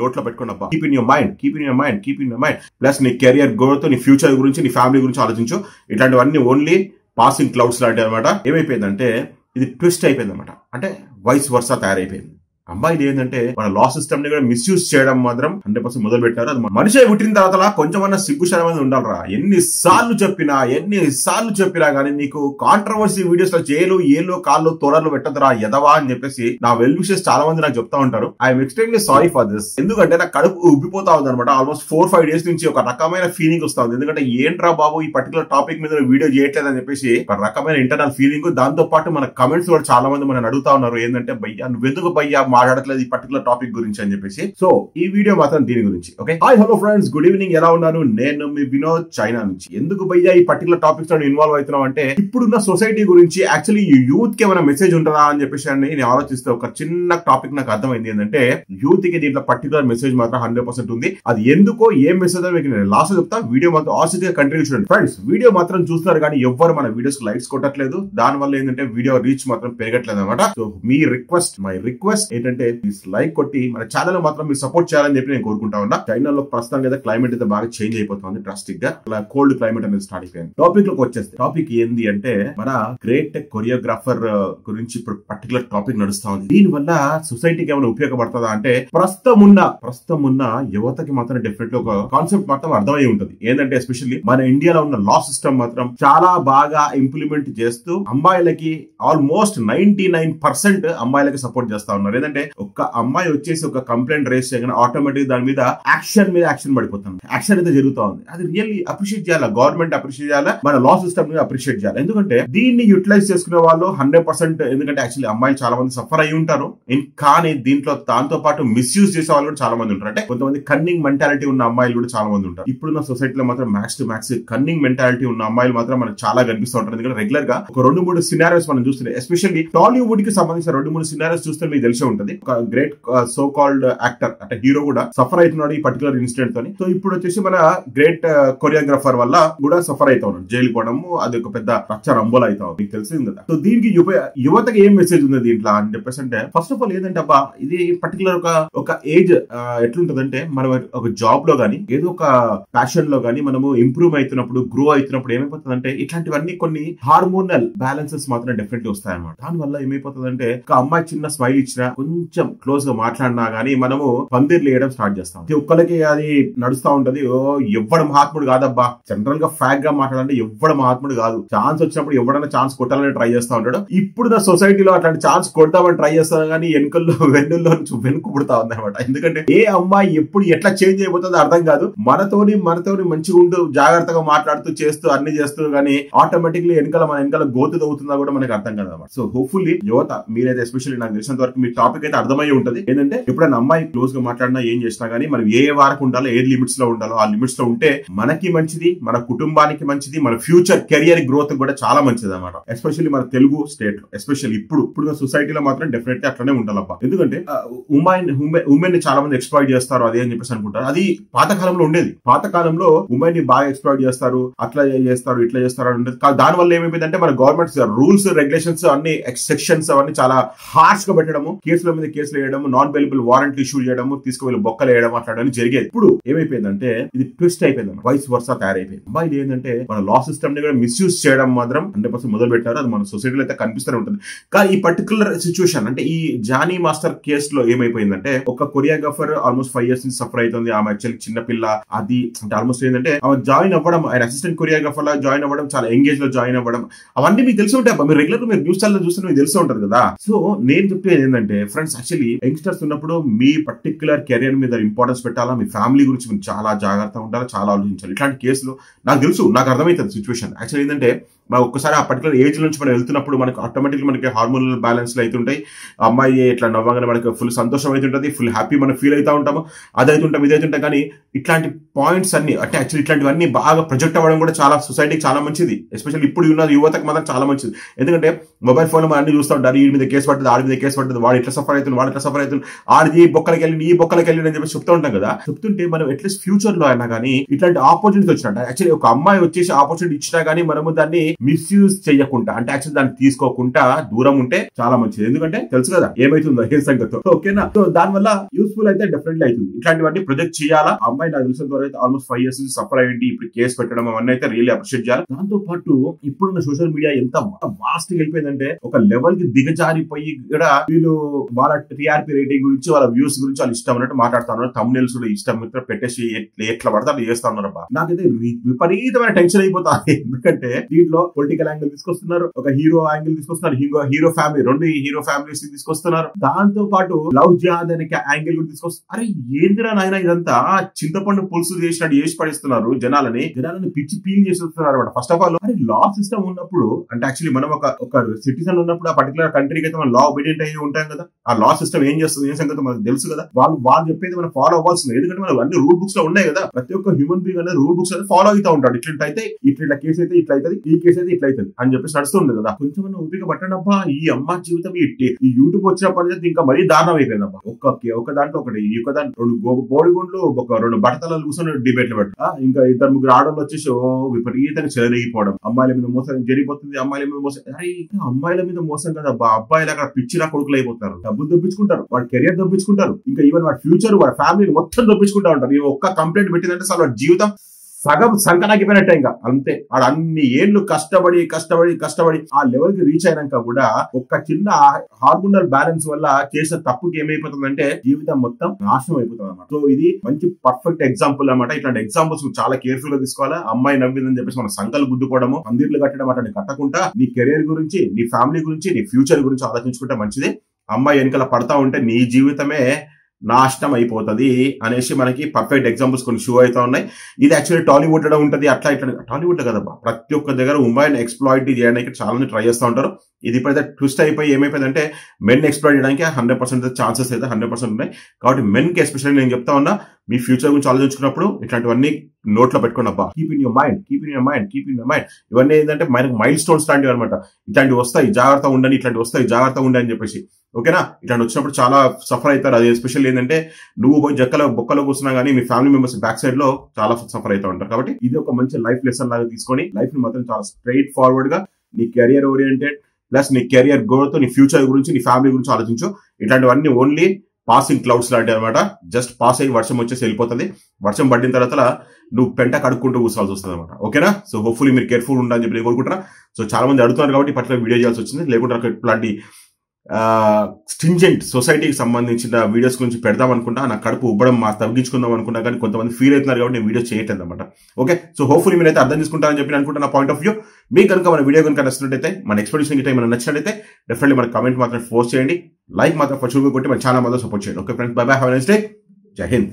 నోట్లో పెట్టుకున్న keep in your mind, keep in your mind, keep in your mind. Plus నీ career growth, నీ future గురించి, నీ ఫ్యామిలీ గురించి ఆలోచించు. ఇట్లాంటివన్నీ ఓన్లీ పాసింగ్ క్లౌడ్స్ లాంటివి అనమాట. ఏమైపోయిందంటే ఇది ట్విస్ట్ అయిపోయింది అనమాట. అంటే వైస్ వర్సా తయారైపోయింది. అమ్మాయిలు ఏంటంటే మన లా సిస్టమ్ ని కూడా మిస్యూజ్ చేయడం మాత్రం 100% మొదలు పెట్టారు. అది మనిషి పుట్టిన తర్వాత కొంచెమన్నా సిగ్గుశరం అనేది ఉండాలరా. ఎన్నిసార్లు చెప్పినా గానీ నీకు కాంట్రవర్సీ వీడియోస్ లో జైలు ఏళ్ళు కాళ్ళు తోడలు పెట్టదురా ఎదవా అని చెప్పేసి నా వెల్ విషెస్ చాలా మంది నాకు చెప్తా ఉంటారు. I'm extremely sorry for this. ఎందుకంటే నాకు కడుపు ఉబ్బిపోతా ఉంది అనమాట. ఆల్మోస్ట్ 4-5 డేస్ నుంచి ఒక రకమైన ఫీలింగ్ వస్తా ఉంది. ఎందుకంటే ఏంట్రా బాబు ఈ పర్టికులర్ టాపిక్ మీద వీడియో చేయట్లేదు అని చెప్పేసి ఒక రకమైన ఇంటర్నల్ ఫీలింగ్. దాంతో పాటు మన కమెంట్స్ కూడా చాలా మంది మనం అడుగుతా ఉన్నారు, ఏంటంటే భయ్యా నువ్వెందుకు భయ్యా మాట్లాడట్లేదు ఈ పర్టికులర్ టాపిక్ గురించి అని చెప్పేసి. సో ఈ వీడియో మాత్రం దీని గురించి. Okay, hi hello friends, good evening, ఎలా ఉన్నారు? నేను మీ వినోద్, చైనా నుంచి. ఎందుకు భయ్యా ఈ పర్టికులర్ టాపిక్స్ లో ఇన్వాల్వ్ అవుతున్నాం అంటే ఇప్పుడున్న సొసైటీ గురించి యాక్చువల్లీ యూత్ కి ఏమైనా మెసేజ్ ఉంటుందా అని చెప్పేసి నేను ఆలోచిస్తే ఒక చిన్న టాపిక్ నాకు అర్థమైంది. ఏంటంటే యూత్ కి దీంట్లో పర్టికులర్ మెసేజ్ మాత్రం 100% ఉంది. అది ఎందుకో ఏం మెసేజ్ మీకు నేను లాస్ట్ చెప్తా. వీడియో మాత్రం ఆసక్తిగా కంటిన్యూ చూడండి ఫ్రెండ్స్. వీడియో మాత్రం చూస్తున్నారు కానీ ఎవ్వరు మన వీడియోస్ లైక్స్ కొట్టట్లేదు. దాని వల్ల ఏంటంటే వీడియో రీచ్ మాత్రం పెరగట్లేదు అనమాట. సో మీ మై రిక్వెస్ట్ ఏంటంటే లైక్ కొట్టి మన ఛానల్ మాత్రం మీరు సపోర్ట్ చేయాలని చెప్పి నేను కోరుకుంటా ఉన్నా. చైనాలో ప్రస్తుతం కదా క్లైమేట్ అయితే బాగా చేంజ్ అయిపోతుంది డ్రాస్టిక్ గా. అలా కోల్డ్ క్లైమేట్ అనేది స్టార్ట్ అయిపోయింది. టాపిక్ లోకి వచ్చేస్తే టాపిక్ ఏంది అంటే మన గ్రేట్ కొరియోగ్రాఫర్ గురించి ఇప్పుడు పర్టికులర్ టాపిక్ నడుస్తా ఉంది. దీని వల్ల సొసైటీకి ఏమైనా ఉపయోగపడుతుందా అంటే ప్రస్తుతం ఉన్న యువతకి మాత్రం డెఫినెట్లీ ఒక కాన్సెప్ట్ మాత్రం అర్థమై ఉంటుంది. ఏంటంటే ఎస్పెషల్లీ మన ఇండియాలో ఉన్న లా సిస్టమ్ మాత్రం చాలా బాగా ఇంప్లిమెంట్ చేస్తూ అమ్మాయిలకి ఆల్మోస్ట్ 99% అమ్మాయిలకి సపోర్ట్ చేస్తా ఉన్నారు. ఏంటంటే ఒక అమ్మాయి వచ్చేసి ఒక కంప్లైంట్ రేస్ చేయగానే ఆటోమేటిక్ దాని మీద యాక్షన్ పడిపోతుంది. యాక్షన్ అయితే జరుగుతా ఉంది. అది రియల్లీ అప్రిషియేట్ చేయాలి. గవర్నమెంట్ అప్రిషియేట్ చేయాలి, మన లా సిస్టమ్ ని అప్రిషియేట్ చేయాలి. ఎందుకంటే దీన్ని యూటిలైజ్ చేసుకునే వాళ్ళు 100%, ఎందుకంటే యాక్చువల్లీ అమ్మాయిలు చాలా మంది సఫర్ అయి ఉంటారు. కానీ దీంట్లో దాంతో పాటు మిస్యూజ్ చేసే వాళ్ళు కూడా చాలా మంది ఉంటారు. అంటే కొంతమంది కన్నింగ్ మెంటాలిటీ ఉన్న అమ్మాయిలు కూడా చాలా మంది ఉంటారు. ఇప్పుడున్న సొసైటీలో మాత్రం max to max cunning mentality ఉన్న అమ్మాయిలు మాత్రం మనకు చాలా కనిపిస్తూ ఉంటారు. ఎందుకంటే రెగ్యులర్ గా ఒక 2-3 సినారియోస్ మనం చూస్తున్నాం. ఎస్పెషల్లీ టాలీవుడ్ కి సంబంధించిన 2-3 సినారియోస్ చూస్తే మీకు తెలిసే ఉంటుంది. ఒక గ్రేట్ సో కాల్డ్ యాక్టర్ అంటే హీరో కూడా సఫర్ అవుతున్నాడు ఈ పర్టికులర్ ఇన్సిడెంట్ తోని. సో ఇప్పుడు వచ్చేసి మన గ్రేట్ కొరియోగ్రాఫర్ వల్ల కూడా సఫర్ అవుతా ఉన్నాడు. జైలు పోవడము అది ఒక పెద్ద రచ్చ రంబోలు అవుతా ఉంది, మీకు తెలిసింది కదా. సో దీనికి యువతకి ఏం మెసేజ్ ఉంది దీంట్లో అని చెప్పేసి అంటే ఫస్ట్ ఆఫ్ ఆల్ ఏంటంటే అబ్బా ఇది పర్టికులర్ ఒక ఏజ్ ఎట్లుంటదంటే మనం ఒక జాబ్ లో గానీ ఏదో ఒక ప్యాషన్ లో గానీ మనము ఇంప్రూవ్ అవుతున్నప్పుడు గ్రో అవుతున్నప్పుడు ఏమైపోతుందంటే ఇట్లాంటివన్నీ కొన్ని హార్మోనల్ బ్యాలెన్సెస్ మాత్రం డెఫినెట్లీ వస్తాయన్నమాట. దాని వల్ల ఏమైపోతుందంటే ఒక అమ్మాయి చిన్న స్మైల్ ఇచ్చినా కొంచెం క్లోజ్ గా మాట్లాడినా గానీ మనము పందిర్లు వేయడం స్టార్ట్ చేస్తాం. ఒక్కరికి అది నడుస్తా ఉంటది. ఎవ్వడు మహాత్ముడు కాదబ్బా. జనరల్ గా ఫ్యాక్ట్ గా మాట్లాడాలంటే ఎవ్వడు మహాత్ముడు కాదు. ఛాన్స్ వచ్చినప్పుడు ఎవడన్నా ఛాన్స్ కొట్టాలని ట్రై చేస్తా ఉంటాడు. ఇప్పుడు నా సొసైటీలో అట్లాంటి ఛాన్స్ కొడతామని ట్రై చేస్తాను కానీ వెన్నుల్లో నుంచి వెనుక పుడతా ఉంది అనమాట. ఎందుకంటే ఏ అమ్మాయి ఎప్పుడు ఎట్లా చేంజ్ అయిపోతుందో అర్థం కాదు. మనతోని మంచిగా ఉంటూ జాగ్రత్తగా మాట్లాడుతూ చేస్తూ అన్ని చేస్తూ కానీ ఆటోమేటిక్లీ మన వెనకాల గోతు అవుతుందా కూడా మనకి అర్థం కాదు అనమాట. సో హోప్ఫుల్లీ యువత మీరైతే ఎస్పెషల్లీ నాకు తెలిసినంత వరకు మీ టాపిక్ అయితే అర్థమై ఉంటది. ఏంటంటే ఎప్పుడైనా అమ్మాయి క్లోజ్ గా మాట్లాడినా ఏం చేసినా గానీ మనం ఏ వరకు ఉండాలో ఏ లిమిట్స్ లో ఉండాలో ఆ లిమిట్స్ లో ఉంటే మనకి మంచిది, మన కుటుంబానికి మంచిది, మన ఫ్యూచర్ కెరియర్ గ్రోత్ కూడా చాలా మంచిది అనమాట. ఎస్పెషల్లీ మన తెలుగు స్టేట్ లో ఎస్పెషల్లీ ఇప్పుడు సొసైటీలో మాత్రం డెఫినెట్లీ అట్లనే ఉండాలబ్బా. ఎందుకంటే ఉమెన్ ని చాలా మంది ఎక్స్ప్లాయిట్ చేస్తారు అదే అని చెప్పేసి అనుకుంటారు. అది పాతకాలంలో ఉండేది. పాతకాలంలో ఉమెన్ ని బాగా ఎక్స్ప్లాయిట్ చేస్తారు, అట్లా చేస్తారు ఇట్లా చేస్తారు అని ఉండేది. దాని వల్ల ఏమైపోయిందంటే మన గవర్నమెంట్ రూల్స్ రెగ్యులేషన్స్ అన్ని సెక్షన్స్ అవన్నీ చాలా హార్ష్ గా పెట్టడము, కేసుల మీద కేసులు వేయడం, నాన్ బెయిలబుల్ వారెంట్లు ఇష్యూ చేయడము, తీసుకువెళ్ళి బొక్కలు వేయడం అట్లాంటివన్నీ జరిగేది. ఇప్పుడు ఏమైపోయిందంటే ఇది ట్విస్ట్ అయిపోయింది, వైస్ వర్సా తయారైపోయింది. అమ్మాయిలు ఏంటంటే మన లా సిస్టమ్ ని కూడా మిస్యూజ్ చేయడం మాత్రం 100% మొదలు పెట్టారు. అది మన సొసైటీలో అయితే కనిపిస్తూనే ఉంటుంది. కానీ ఈ పర్టికులర్ సిచ్యువేషన్ అంటే ఈ జానీ మాస్టర్ కేసు లో ఏమైపోయిందంటే ఒక కొరియోగ్రాఫర్ ఆల్మోస్ట్ 5 years నుంచి సఫర్ అవుతుంది. ఆమె యాక్చువల్లీ చిన్న పిల్ల. అది అంటే ఆల్మోస్ట్ ఏంటంటే ఆమె జాయిన్ అవ్వడం, ఆయన అసిస్టెంట్ కొరియోగ్రాఫర్ లా జాయిన్ అవ్వడం, చాలా ఎంగేజ్ లో జాయిన్ అవ్వడం, అవన్నీ మీకు తెలిసి ఉంటాయి. మీరు రెగ్యులర్ మీరు న్యూస్ ఛానల్ చూస్తే మీకు తెలిసి ఉంటుంది కదా. సో నేను చెప్పేది ఏంటంటే ఫ్రెండ్స్, యాక్చువల్లీ యంగ్స్టర్స్ ఉన్నప్పుడు మీ పర్టికులర్ కెరియర్ మీద ఇంపార్టెన్స్ పెట్టాలా, మీ ఫ్యామిలీ గురించి మీరు చాలా జాగ్రత్తగా ఉండాలి, చాలా ఆలోచించాలి. ఇట్లాంటి కేసులు నాకు తెలుసు, నాకు అర్థమవుతుంది సిచ్యువేషన్. యాక్చువల్లీ ఏంటంటే ఒక్కసారి ఆ పర్టికులర్ ఏజ్ నుంచి మనం వెళ్తున్నప్పుడు మనకు ఆటోమేటిక్లీ మనకి హార్మోనల్ బ్యాలెన్స్లు అవుతుంటాయి. అమ్మాయి ఇట్లా నవ్వగానే మనకు ఫుల్ సంతోషం అవుతుంటది, ఫుల్ హ్యాపీ మనం ఫీల్ అవుతా ఉంటాము, అదైతుంటాం ఇదైతుంటాం. కానీ ఇట్లాంటి పాయింట్స్ అన్ని అంటే యాక్చువల్లీ ఇట్లాంటివన్నీ బాగా ప్రొజెక్ట్ అవ్వడం కూడా చాలా సొసైటీకి చాలా మంచిది. ఎస్పెషల్లీ ఇప్పుడు ఉన్న యువతకు మాత్రం చాలా మంచిది. ఎందుకంటే మొబైల్ ఫోన్ అన్ని చూస్తూ ఉంటారు, ఈ మీద కేసు పడుతుంది, ఆడి మీద కేసు పడుతుంది, వాడు ఇట్లా సఫర్ అవుతుంది, వాడు ఇట్లా సఫర్ అవుతుంది, ఆడిది బొక్కలకి వెళ్ళి ఈ బొక్కలకి వెళ్ళి అని చెప్పి చెప్తూ ఉంటాం కదా. చెప్తుంటే మనం అట్లీస్ట్ ఫ్యూచర్ లో అయినా కానీ ఇట్లాంటి ఆపర్చునిటీస్ వచ్చినట్టు యాక్చువల్లీ ఒక అమ్మాయి వచ్చేసి ఆపర్చునిటీ ఇచ్చినా కానీ మనము దాన్ని మిస్యూజ్ చేయకుండా అంటే యాక్చువల్ దాన్ని తీసుకోకుండా దూరం ఉంటే చాలా మంచిది. ఎందుకంటే తెలుసు కదా ఏమైతుందో ఏ సంగతో. ఓకేనా? సో దాని వల్ల యూస్ఫుల్ అయితే డెఫినెట్లీ అవుతుంది. ఇట్లాంటివన్నీ ప్రొజెక్ట్ చేయాలా. అమ్మాయి నాకు తెలిసిన ద్వారా అయితే ఆల్మోస్ట్ 5 years నుంచి సఫర్ అయ్యింది. ఇప్పుడు కేసు పెట్టడం అవన్నీ అయితే రియల్లీ అప్రిషియేట్ చేయాలి. దాంతో పాటు ఇప్పుడున్న సోషల్ మీడియా ఎంత వాస్ట్ గా వెళ్ళిపోయిందంటే ఒక లెవెల్ కి దిగజారిపోయి కూడా వీళ్ళు వాళ్ళ టీఆర్పీ రేటింగ్ గురించి వాళ్ళ వ్యూస్ గురించి వాళ్ళు ఇష్టం అన్నట్టు మాట్లాడుతున్నారు. తమ్మునేల్స్ కూడా ఇష్టం పెట్టేసి ఎట్లా పడతా చేస్తా ఉన్నారు. నాకైతే విపరీతమైన టెన్షన్ అయిపోతుంది. ఎందుకంటే దీంట్లో పొలిటికల్ యాంగిల్ తీసుకొస్తున్నారు, ఒక హీరో యాంగిల్ తీసుకొస్తున్నారు, హీరో ఫ్యామిలీ 2 హీరో ఫ్యామిలీస్ తీసుకొస్తున్నారు. దాంతో పాటు లవ్ జిహాద్ అనే యాంగిల్ కూడా తీసుకొస్తారు. అరే ఏందిరా నాయన ఇదంతా చింతపండు పులుసు చేసినట్టు చేసి పడిస్తున్నారు. జనాలని పిచ్చి పీల్ చేస్తున్నారు అనమాట. ఫస్ట్ ఆఫ్ ఆల్ అరే లా సిస్టమ్ ఉన్నప్పుడు అంటే యాక్చువల్లీ మనం ఒక సిటిజన్ ఉన్నప్పుడు ఆ పర్టికులర్ కంట్రీకి అయితే మనం లా ఒబీడియంట్ అయ్యి ఉంటాం కదా. ఆ లా సిస్టమ్ ఏం చేస్తుంది ఏం సంగతి మనకు తెలుసు కదా. వాళ్ళు చెప్పేది మనం ఫాలో అవ్వాల్సింది. ఎందుకంటే మనం అన్ని రూల్ బుక్స్ లో ఉన్నాయి కదా. ప్రతి ఒక్క హ్యూమన్ బీయింగ్ అనేది రూల్ బుక్స్ అనేది ఫాలో అవుతా ఉంటాడు. ఇట్లా కేసు అయితే ఇట్లా అవుతుంది, ఈ కేసు అయితే ఇట్లా అవుతుంది అని చెప్పేసి నడుస్తుంది కదా. కొంచెం ఓపిక పట్టండబ్బా. ఈ అమ్మ జీవితం ఈ యూట్యూబ్ వచ్చిన పని ఇంకా మరీ దారుణం అయిపోయిందబ్బా. ఒక దాంట్లో ఒకటి ఒక దాంట్లో 2 బోడిగుండ్లు ఒక 2 బట్టతలు కూర్చొని డిబేట్లు పెడతా. ఇంకా 2-3 ఆడవాళ్ళు వచ్చేసి విపరీతంగా చెలరేగిపోవడం. అమ్మాయిల మీద మోసం జరిగిపోతుంది, అమ్మాయిల మీద మోసం. అరే అమ్మాయిల మీద మోసం కదబ్బా. అబ్బాయిలు అక్కడ పిచ్చిరా కొడుకులు అయిపోతారు. డబ్బులు దొప్పించుకుంటారు, వాడి కెరియర్ దొప్పించుకుంటారు, ఇంకా ఈవెన్ వాడి ఫ్యూచర్ వాడి ఫ్యామిలీ మొత్తం దొప్పించుకుంటా ఉంటారు. ఈ ఒక్క కంప్లైంట్ పెట్టిందంటే అసలు వాడి జీవితం సగం సంకనాగిపోయినట్టే. ఇంకా అంతే. వాడు అన్ని ఏళ్ళు కష్టపడి ఆ లెవెల్ కి రీచ్ అయినాక కూడా ఒక చిన్న హార్మోనల్ బ్యాలెన్స్ వల్ల చేసిన తప్పుకి ఏమైపోతుందంటే జీవితం మొత్తం నాశనం అయిపోతుంది అన్నమాట. సో ఇది మంచి పర్ఫెక్ట్ ఎగ్జాంపుల్ అన్నమాట. ఇట్లాంటి ఎగ్జాంపుల్స్ చాలా కేర్ఫుల్ గా తీసుకోవాలా. అమ్మాయి నవ్విందని చెప్పేసి మన సంకలు గుద్దుకోవడము, పందిర్లు కట్టడం అట్లాంటి కట్టకుండా నీ కెరీర్ గురించి, నీ ఫ్యామిలీ గురించి, నీ ఫ్యూచర్ గురించి ఆలోచించుకుంటే మంచిది. అమ్మాయి వెనకాల పడతా ఉంటే నీ జీవితమే నాశనం అయిపోతుంది అనేసి మనకి పర్ఫెక్ట్ ఎగ్జాంపుల్స్ కొన్ని షో అవుతా ఉన్నాయి. ఇది యాక్చువల్లీ టాలీవుడ్ లో ఉంటుంది. అట్లా టాలీవుడ్ కదబ్బా. ప్రతి ఒక్క దగ్గర ఉమెన్ ఎక్స్ప్లాయిట్ చేయడానికి చాలా మంది ట్రై చేస్తూ ఉంటారు. ఇది ఇప్పుడైతే ట్విస్ట్ అయిపోయి ఏమైపోయిందంటే మెన్ ఎక్స్ప్లాయిట్ చేయడానికి 100% ఛాన్సెస్ అయితే 100% ఉన్నాయి. కాబట్టి మెన్ కి ఎస్పెషల్లీ నేను చెప్తా ఉన్నా, మీ ఫ్యూచర్ గురించి ఆలోచించుకున్నప్పుడు ఇట్లాంటివన్నీ నోట్లో పెట్టుకోండి అబ్బా. Keep in your mind. ఇవన్నీ ఏంటంటే మనకు మైల్ స్టోన్స్ లాంటివి అనమాట. ఇట్లాంటివి వస్తాయి, జాగ్రత్తగా ఉండని, ఇట్లాంటివి వస్తాయి, జాగ్రత్తగా ఉండి అని చెప్పేసి. ఓకేనా? ఇట్లాంటి వచ్చినప్పుడు చాలా సఫర్ అవుతారు. అది ఎస్పెషల్లీ ఏంటంటే నువ్వు పోయి బొక్కలో కూర్చున్నా కానీ మీ ఫ్యామిలీ మెంబర్స్ బ్యాక్ సైడ్ లో చాలా సఫర్ అవుతూ ఉంటారు. కాబట్టి ఇది ఒక మంచి లైఫ్ లెసన్ లాగా తీసుకొని లైఫ్ ని మాత్రం చాలా స్ట్రైట్ ఫార్వర్డ్ గా నీ కెరియర్ ఓరియంటెడ్ ప్లస్ నీ కెరియర్ గ్రోత్, నీ ఫ్యూచర్ గురించి, నీ ఫ్యామిలీ గురించి ఆలోచించు. ఇట్లాంటివన్నీ ఓన్లీ పాసింగ్ క్లౌడ్స్ లాంటివి అనమాట. జస్ట్ పాస్ అయ్యి వర్షం వచ్చేసి వెళ్ళిపోతుంది. వర్షం పడిన తర్వాత నువ్వు పెంట కడుక్కుంటూ కూర్చోవాల్సి వస్తుంది అనమాట. ఓకేనా? సో హోప్ఫుల్లీ మీరు కేర్ఫుల్ ఉండాలని చెప్పి నేను కోరుకుంటున్నా. సో చాలా మంది అడుగుతున్నారు కాబట్టి పర్టికులర్ వీడియో చేయాల్సి వచ్చింది. లేకుంటే ఇట్లాంటి స్టింజెంట్ సొసైటీకి సంబంధించిన వీడియోస్ గురించి పెడదాం అనుకుంటా. నా కడుపు ఉబ్బడం తగ్గించుకుందాం అనుకుంటా, కానీ కొంతమంది ఫీల్ అవుతున్నారు కాబట్టి నేను వీడియో చేయట్లేదు అనమాట. ఓకే? సో హోప్ఫుల్లీ మీరైతే అర్థం చేసుకుంటారని చెప్పి అనుకుంటా. నా పాయింట్ ఆఫ్ వ్యూ. మీకు కనుక మన వీడియో కనుక నచ్చినట్టయితే, మన ఎక్స్ప్లెనేషన్ గిట్ట ఏమైనా నచ్చినట్టయితే డెఫినెట్లీ మన కమెంట్ మాత్రం పోస్ట్ చేయండి. లైక్ మాత్రం కొట్టి మన ఛానల్ మాత్రం సపోర్ట్ చేయండి. Okay friends, by by, have a nice day. జై హింద్.